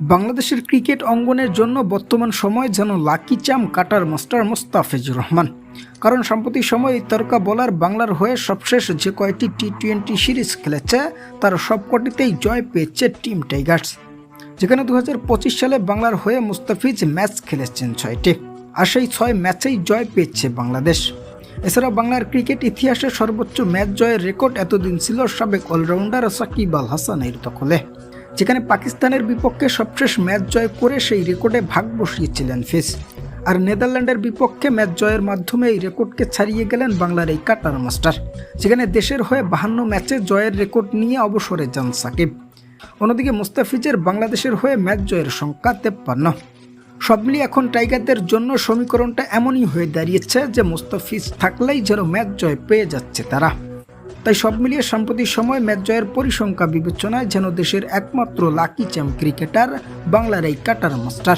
বাংলাদেশের ক্রিকেট অঙ্গনের জন্য বর্তমান সময় যেন লাকি চাম কাটার মাস্টার মোস্তাফিজুর রহমান। কারণ সাম্প্রতিক সময় এই তারকা বোলার বাংলার হয়ে সবশেষ যে কয়টি টি-20 সিরিজ খেলেছে তার সবকটিতেই জয় পেয়েছে টিম টাইগার্স। যেখানে 2025 সালে বাংলার হয়ে মুস্তাফিজ ম্যাচ খেলেছেন 6টি, আর সেই 6 ম্যাচেই জয় পেয়েছে বাংলাদেশ। এছাড়া বাংলার ক্রিকেট ইতিহাসে সর্বোচ্চ ম্যাচ জয়ের রেকর্ড এতদিন ছিল সাবেক অলরাউন্ডার সাকিব আল হাসানের দখলে, যেখানে পাকিস্তানের বিপক্ষে সবশেষ ম্যাচ জয় করে সেই রেকর্ডে ভাগ বসিয়েছিলেন ফিজ। আর নেদারল্যান্ডের বিপক্ষে ম্যাচ জয়ের মাধ্যমে এই রেকর্ডকে ছাড়িয়ে গেলেন বাংলার এই কাটার মাস্টার, যেখানে দেশের হয়ে 52 ম্যাচে জয়ের রেকর্ড নিয়ে অবসরে যান সাকিব। অন্যদিকে মুস্তাফিজের বাংলাদেশের হয়ে ম্যাচ জয়ের সংখ্যা 53। সব মিলিয়ে এখন টাইগারদের জন্য সমীকরণটা এমনই হয়ে দাঁড়িয়েছে যে মুস্তাফিজ থাকলেই যেন ম্যাচ জয় পেয়ে যাচ্ছে তারা। তাই সব মিলিয়ে সাম্প্রতিক সময় ম্যাচ জয়ের পরিসংখ্যা বিবেচনায় যেন দেশের একমাত্র লাকি চ্যাম্প ক্রিকেটার বাংলার এই কাটার মাস্টার।